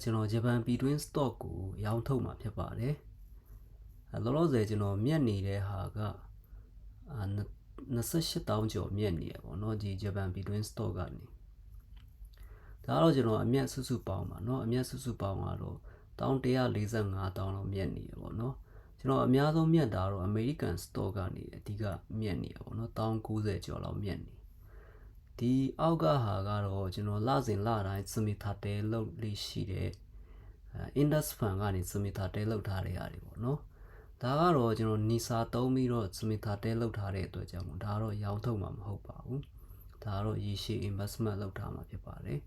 ကျွန်တော်ဂျပန်ပြည်တွင်း stock ကိုရောင်းထုတ်မှာဖြစ်ပါတယ်လောလောဆယ်ကျွန်တော်မြက်နေတဲ့ဟာက28,000ကျော်မြက်နေရပေါ့နော်ဒီဂျပန်ပြည်တွင်း stock ကနေဒါတော့ကျွန်တော်အမြက်စုစုပေါင်းပါเนาะအမြက်စုစုပေါင်းကတော့145,000လောက်မြက်နေရပေါ့နော်ကျွန်တော်အများဆုံးမြက်တာတော့ American stock ကနေအဓိကမြက်နေရပေါ့နော်190,000ကျော်လောက်မြက်နေဒီအောက်ကဟာကတော့ကျွန်တော်လစဉ်လတိုင်းစမီထာတဲလောက်လေးရှိတဲ့ Indus Fund ကနေစမီထာတဲလောက်ထားတဲ့ရတယ်ပေါ့နော်ဒါကတော့ကျွန်တော် NISA သုံးပြီးတော့စမီထာတဲလောက်ထားတဲ့အတွက်ကြောင့်ဒါတော့ရောင်းထုတ်မှာမဟုတ်ပါဘူးဒါကတော့ရေရှည် investment လောက်ထားမှာဖြစ်ပါတယ်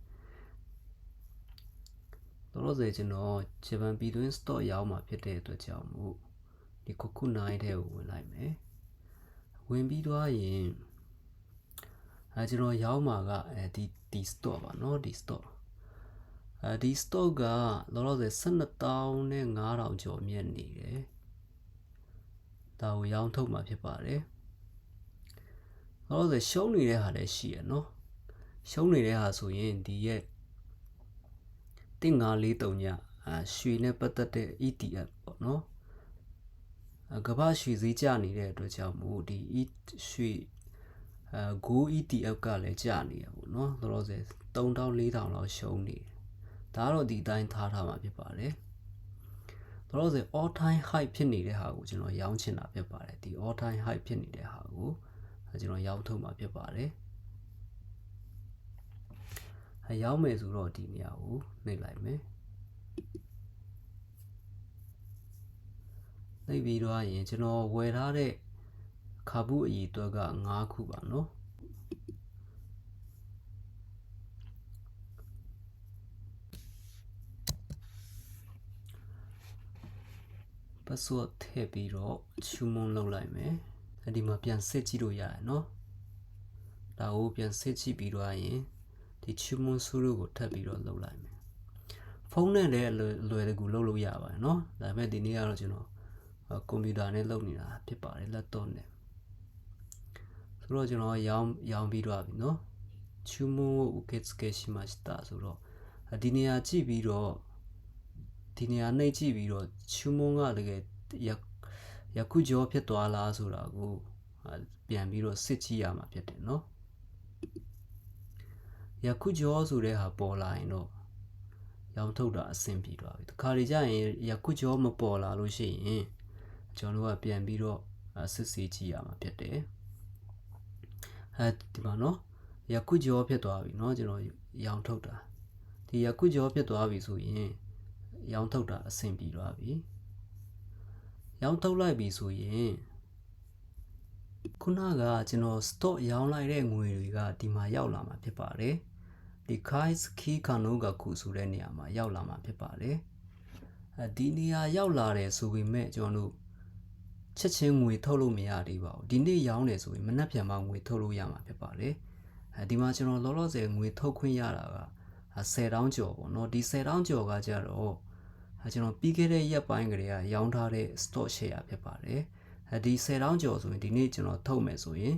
တော့ဆိုကျွန်တော်ဂျပန်ပြည်တွင်း stock ရောင်းမှာဖြစ်တဲ့အတွက်ကြောင့်မို့ဒီခုခုနိုင်တဲ့ကိုဝင်လိုက်မယ်ဝင်ပြီးတော့ရင်ကျွန်တော်ရောင်းမှာကဒီ stock ပါเนาะဒီ stock ဒီ stock ကလောလောဆယ်12,500ကျော်မြက်နေတယ်ဒါကိုရောင်းထုတ်မှာဖြစ်ပါတယ်လောလောဆယ်ရှုံးနေတဲ့ဟာလည်းရှိရเนาะရှုံးနေတဲ့ဟာဆိုရင်ဒီရဲ့1543ညရွှေနဲ့ပတ်သက်တဲ့ ETF ပေါ့เนาะကမ္ဘာရွှေဈေးကျနေတဲ့အတွက်ကြောင့်မို့ဒီရွှေGo ETF ကလည်းကျနေရပေါ့နော်လောလောဆယ်3,000-4,000လောက်ရှုံးနေတယ်ဒါကတော့ဒီအတိုင်းထားမှာဖြစ်ပါတယ်လောလောဆယ် all time high ဖြစ်နေတဲ့ဟာကိုကျွန်တော်ရောင်းချင်တာဖြစ်ပါတယ်ဒီ all time high ဖြစ်နေတဲ့ဟာကိုကျွန်တော်ရောင်းထုတ်မှာဖြစ်ပါတယ်ရောင်းမယ်ဆိုတော့ဒီနေရာကိုနှိပ်လိုက်မယ်နှိပ်ပြီးတော့ရင်ကျွန်တော်ဝယ်ထားတဲ့ခါဘူးအည်အတွက်က9ခုပါเนาะpassword ထည့်ပြီးတော့ချူမွန်လုပ်လိုက်မယ်ဒီမှာပြန်စစ်ကြည့်လို့ရတယ်เนาะဒါကိုပြန်စစ်ကြည့်ပြီးတော့ရင်ဒီချူမွန်ဆူရကိုထပ်ပြီးတော့လုပ်လိုက်မယ်ဖုန်းနဲ့လည်းလွယ်တကူလုပ်လို့ရပါတယ်เนาะဒါပေမဲ့ဒီနေ့ကတော့ကျွန်တော်ကွန်ပျူတာနဲ့လုပ်နေတာဖြစ်ပါတယ် laptop နဲ့ဆိုတော့ကျွန်တော်ရောင်းပြီးတော့ပြီเนาะချူမွန်ကို受け付けしましたဆိုတော့ဒီနေရာကြည့်ပြီးတော့ဒီနေရာနှိပ်ကြည့်ပြီးတော့ချူမွန်ကတကယ်ယခုကျော်ဖြစ်သွားလားဆိုတာကိုပြန်ပြီးတော့စစ်ကြည့်ရမှာဖြစ်တယ်เนาะယခုကျော်ဆိုတဲ့ဟာပေါ်လာရင်တော့ရောင်းထုတ်တာအဆင်ပြေသွားပြီတခါလေကြာရင်ယခုကျော်မပေါ်လာလို့ရှိရင်ကျွန်တော်တို့ကပြန်ပြီးတော့စစ်ဆေးကြည့်ရမှာဖြစ်တယ်ဒီမှာเนาะယခုကျော်ဖြစ်သွားပြီเนาะကျွန်တော်ရောင်းထုတ်တာဒီယခုကျော်ဖြစ်သွားပြီဆိုရင်ရောင်းထုတ်တာအဆင်ပြေသွားပြီရောင်းထုတ်လိုက်ပြီဆိုရင်ခုနကကျွန်တော် stock ရောင်းလိုက်တဲ့ငွေတွေကဒီမှာရောက်လာမှာဖြစ်ပါတယ်ဒီ Kais Key Kanogaku ဆိုတဲ့နေရာမှာရောက်လာမှာဖြစ်ပါတယ်ဒီနေရာရောက်လာတယ်ဆိုပေမဲ့ကျွန်တော်တို့ချက်ချင်းငွေထုတ်လို့မရသေးပါဘူးဒီနေ့ရောင်းတယ်ဆိုရင်မနှက်ပြန်မှငွေထုတ်လို့ရမှာဖြစ်ပါတယ်ဒီမှာကျွန်တော်လောလောဆယ်ငွေထုတ်ခွင့်ရတာက10,000ကျော်ပေါ့နော်ဒီ10,000ကျော်ကကြတော့ကျွန်တော်ပြီးခဲ့တဲ့ရက်ပိုင်းကလေးကရောင်းထားတဲ့ stock share ဖြစ်ပါတယ်ဒီ10,000ကျော်ဆိုရင်ဒီနေ့ကျွန်တော်ထုတ်မယ်ဆိုရင်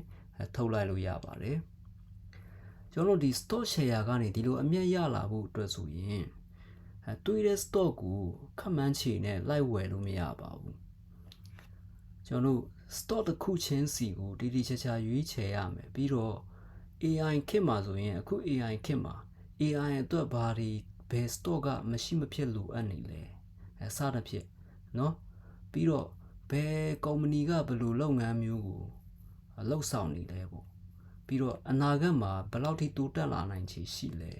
ထုတ်လိုက်လို့ရပါတယ်ကျွန်တော်ဒီ stock share ကနေဒီလိုအမြတ်ရလာဖို့အတွက်ဆိုရင်တွေးတဲ့ stock ကိုခက်မှန်းချေနဲ့လိုက်ဝယ်လို့မရပါဘူးကျွန်တော် stock တစ်ခုချင်းစီကိုတိတိကျကျရွေးချယ်ရမယ်ပြီးတော့ AI ခေတ်မှာဆိုရင်အခု AI ခေတ်မှာ AI အတွက်ဘာတွေဘယ် stock ကမရှိမဖြစ်လိုအပ်နေလဲစသဖြင့်เนาะပြီးတော့ဘယ်ကုမ္ပဏီကဘယ်လိုလုပ်ငန်းမျိုးကိုလှုပ်ဆောင်နေလဲပေါ့ပြီးတော့အနာဂတ်မှာဘယ်လောက်ထိတိုးတက်လာနိုင်ချေရှိလဲ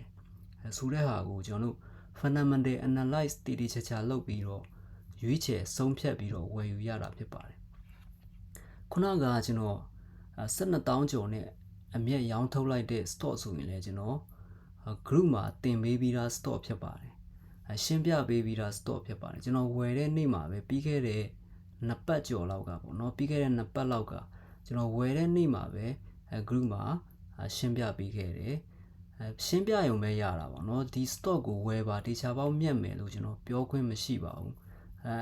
ဆိုတဲ့ဟာကိုကျွန်တော်တို့ fundamental analyze တိတိကျကျလုပ်ပြီးတော့ရွေးချယ်ဆုံးဖြတ်ပြီးတော့ဝယ်ယူရတာဖြစ်ပါတယ်ခုနကကျွန်တော်12,000ကျော်နဲ့အမြတ်ရောင်းထုတ်လိုက်တဲ့ stock ဆိုရင်လည်းကျွန်တော် group မှာတင်ပေးပြီးသား stock ဖြစ်ပါတယ်ရှင်းပြပေးပြီးသား stock ဖြစ်ပါတယ်ကျွန်တော်ဝယ်တဲ့နေ့မှာပဲပြီးခဲ့တဲ့2ပတ်ကျော်လောက်ကပေါ့နော်ပြီးခဲ့တဲ့2ပတ်လောက်ကကျွန်တော်ဝယ်တဲ့နေ့မှာပဲ group မှာရှင်းပြပေးခဲ့တယ်ရှင်းပြရုံပဲရတာပေါ့နော်ဒီ stock ကိုဝယ်ပါတေချာပေါက်မြတ်မယ်လို့ကျွန်တော်ပြောခွင့်မရှိပါဘူး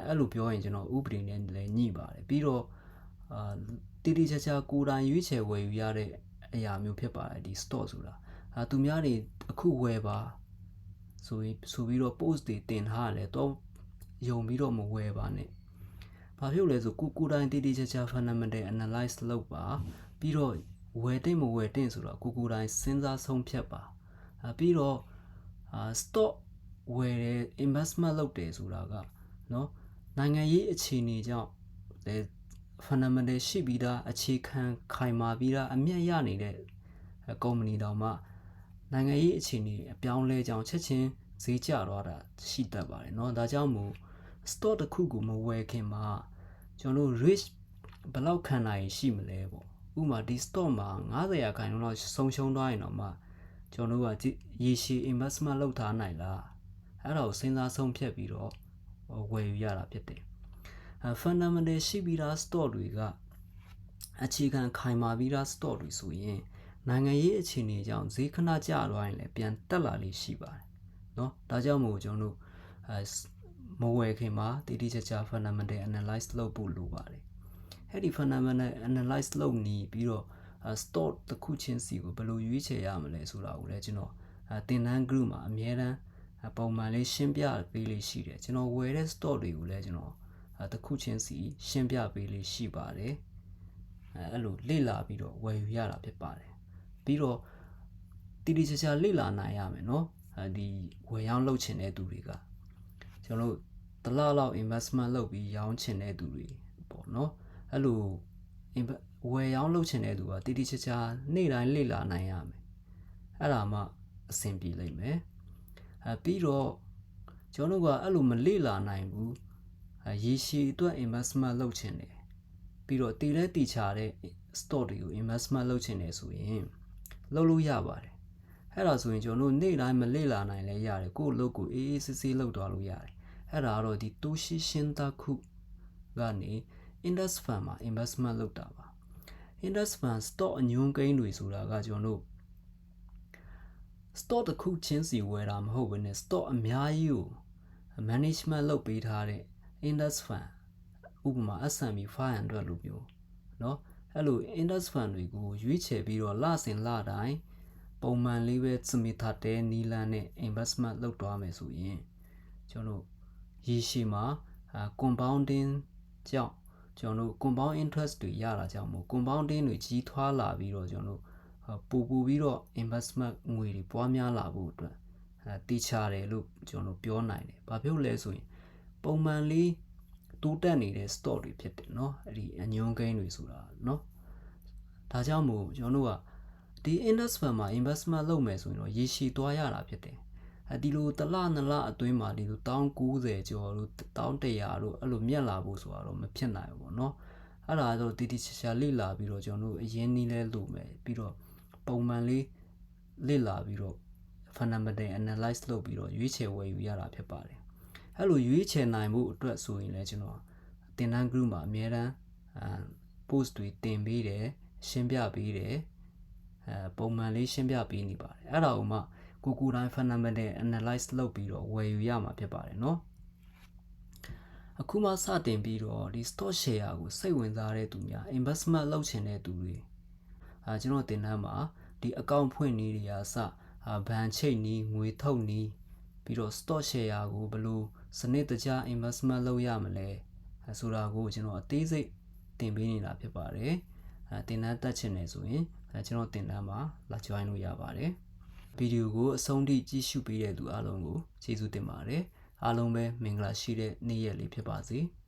အဲ့လိုပြောရင်ကျွန်တော်ဥပဒေနဲ့လည်းညှိပါတယ်ပြီးတော့တိတိကျကျကိုယ်တိုင်ရွေးချယ်ဝယ်ယူရတဲ့အရာမျိုးဖြစ်ပါတယ်ဒီ stock ဆိုတာသူများတွေအခုဝယ်ပါ ဆိုပြီးတော့ post တွေတင်ထားတယ်တော့ယုံပြီးတော့မဝယ်ပါနဲ့ဘာဖြစ်လဲဆိုကိုတိုင်းတိတိကျကျ fundamental analyze လုပ်ပါပြီးတော့ဝယ်တင်မဝယ်တင်ဆိုတော့ကိုတိုင်းစဉ်းစားဆုံးဖြတ်ပါပြီးတော့stock ဝယ်တယ် investment လုပ်တယ်ဆိုတာကနော်နိုင်ငံရေးအခြေအနေကြောင့်လေ fundamental ရှိပြီးသားအခြေခံခိုင်မာပြီးသားအမြတ်ရနေတဲ့ကုမ္ပဏီတောင်မှနိုင်ငံရေးအခြေအနေအပြောင်းလဲကြောင်းချက်ချင်းဈေးကျသွားတာရှိတတ်ပါတယ်เนาะဒါကြောင့်မို့ stock တစ်ခုကိုမဝယ်ခင်မှာကျွန်တော်တို့ risk ဘယ်လောက်ခံနိုင်ရှိမလဲပေါ့ဥပမာဒီ stock မှာ90%လောက်ဆုံးရှုံးသွားရင်တော့မှကျွန်တော်တို့ကရေရှည် investment လုပ်ထားနိုင်လားအဲ့ဒါကိုစဉ်းစားဆုံးဖြတ်ပြီးတော့ဝယ်ယူရတာဖြစ်တယ်fundamental ရှိပြီးသား stock တွေကအခြေခံခိုင်မာပြီးသား stock တွေဆိုရင်နိုင်ငံရေးအခြေအနေကြောင့်ဈေးခဏကျသွားရင်လည်းပြန်တက်လာလိမ့်ရှိပါတယ်เนาะဒါကြောင့်မို့ကျွန်တော်တို့မဝယ်ခင်မှာတိတိကျကျ fundamental analyze လုပ်ဖို့လိုပါတယ်အဲ့ဒီ fundamental analyze လုပ်နေပြီးတော့ stock တစ်ခုချင်းစီကိုဘယ်လိုရွေးချယ်ရမလဲဆိုတာကိုလည်းကျွန်တော်သင်တန်း group မှာအများတန်းပုံမှန်လေးရှင်းပြပေးလေးရှိတယ်ကျွန်တော်ဝယ်တဲ့ stock တွေကိုလည်းကျွန်တော်တစ်ခုချင်းစီရှင်းပြပေးလေးရှိပါတယ်အဲ့လိုလေ့လာပြီးတော့ဝယ်ယူရတာဖြစ်ပါတယ်ပြီးတော့တိတိကျကျလေ့လာနိုင်ရမယ်เนาะဒီဝယ်ရောင်းလုပ်ချင်တဲ့သူတွေကကျွန်တော်တို့တစ်လလောက် investment လုပ်ပြီးရောင်းချင်တဲ့သူတွေပေါ့เนาะအဲ့လိုဝယ်ရောင်းလုပ်ချင်တဲ့သူကတိတိကျကျနေ့တိုင်းလေ့လာနိုင်ရမယ်အဲ့ဒါမှအဆင်ပြေလိမ့်မယ်ပြီးတော့ကျွန်တော်တို့ကအဲ့လိုမလေ့လာနိုင်ဘူးရေရှည်အတွက် investment လုပ်ချင်တယ်ပြီးတော့တည်လဲတည်ချတဲ့ stock တွေကို investment လုပ်ချင်တယ်ဆိုရင်လုပ်လို့ရပါတယ်အဲ့ဒါဆိုရင်ကျွန်တော်တို့နေ့တိုင်းမလေ့လာနိုင်လဲရတယ်ကိုယ့်အလုပ်ကိုအေးအေးဆေးဆေးလုပ်သွားလို့ရတယ်အဲ့ဒါကတော့ဒီတိုးရှိရှင်းသားခုကနေ index fund မှာ investment လုပ်တာပါ index fund stock အညွှန်းကိန်းတွေဆိုတာကကျွန်တော်တို့ stock တစ်ခုချင်းစီဝယ်တာမဟုတ်ဘဲနဲ့ stock အများကြီးကို management လုပ်ပေးထားတဲ့ index fund ဥပမာ S&P 500လို့မျိုးเนาะအဲ့လို index fund တွေကိုရွေးချယ်ပြီးတော့လစဉ်လတိုင်းပုံမှန်လေးပဲစမီထားတဲ့နီလန်နဲ့ investment လုပ်သွားမယ်ဆိုရင်ကျွန်တော်ရေရှည်မှာcompounding ကြောင့်ကျွန်တော် compound interest တွေရတာကြောင့်မို့ compounding တွေကြီးထွားလာပြီးတော့ကျွန်တော်ပိုပြီးတော့ investment ငွေတွေပွားများလာဖို့အတွက်တည်ချတယ်လို့ကျွန်တော်ပြောနိုင်တယ်။ဘာဖြစ်လို့လဲဆိုရင်ပုံမှန်လေးတိုးတက်နေတဲ့ stock တွေဖြစ်တယ်เนาะအဲ့ဒီအညွှန်းကိန်းတွေဆိုတာเนาะဒါကြောင့်မို့ကျွန်တော်တို့ကဒီ index fund မှာ investment လုပ်မယ်ဆိုရင်တော့ရေရှည်သွားရတာဖြစ်တယ်ဒီလိုတစ်လနှစ်လအတွင်းမှာဒီလို1090ကျော်လို့1100လို့အဲ့လိုမြက်လာဖို့ဆိုတာတော့မဖြစ်နိုင်ဘူးပေါ့เนาะအဲ့ဒါတော့တိတိကျကျလေ့လာပြီးတော့ကျွန်တော်တို့အရင်နည်းလဲလုပ်မယ်ပြီးတော့ပုံမှန်လေးလေ့လာပြီးတော့ fundamental analyze လုပ်ပြီးတော့ရွေးချယ်ဝယ်ယူရတာဖြစ်ပါတယ်အဲ့လိုရွေးချယ်နိုင်မှုအတွက်ဆိုရင်လည်းကျွန်တော်သင်တန်း group မှာအများတန်းpost တွေတင်ပေးတယ်ရှင်းပြပေးတယ်ပုံမှန်လေးရှင်းပြပေးနေပါတယ်အဲ့ဒါကိုမှကိုတိုင်း fundamental analyze လုပ်ပြီးတော့ဝယ်ယူရမှာဖြစ်ပါတယ်เนาะအခုမှစတင်ပြီးတော့ဒီ stock share ကိုစိတ်ဝင်စားတဲ့သူများ investment လုပ်ချင်တဲ့သူတွေကျွန်တော်တင်တန်းမှာဒီ account ဖွင့်နည်းတွေအစဘဏ်ချိတ်နည်းငွေထုတ်နည်းပြီးတော့ stock share ကိုဘယ်လိုစနစ်တကျ investment လုပ်ရမလဲဆိုတာကိုကျွန်တော်အသေးစိတ်တင်ပေးနေတာဖြစ်ပါတယ်တင်တန်းတက်ချင်တယ်ဆိုရင်ကျွန်တော်တင်တန်းမှာလာ join လို့ရပါတယ်ဗီဒီယိုကိုအဆုံးထိကြည့်ရှုပေးတဲ့သူအားလုံးကိုကျေးဇူးတင်ပါတယ်အားလုံးပဲမင်္ဂလာရှိတဲ့နေ့ရက်လေးဖြစ်ပါစေ။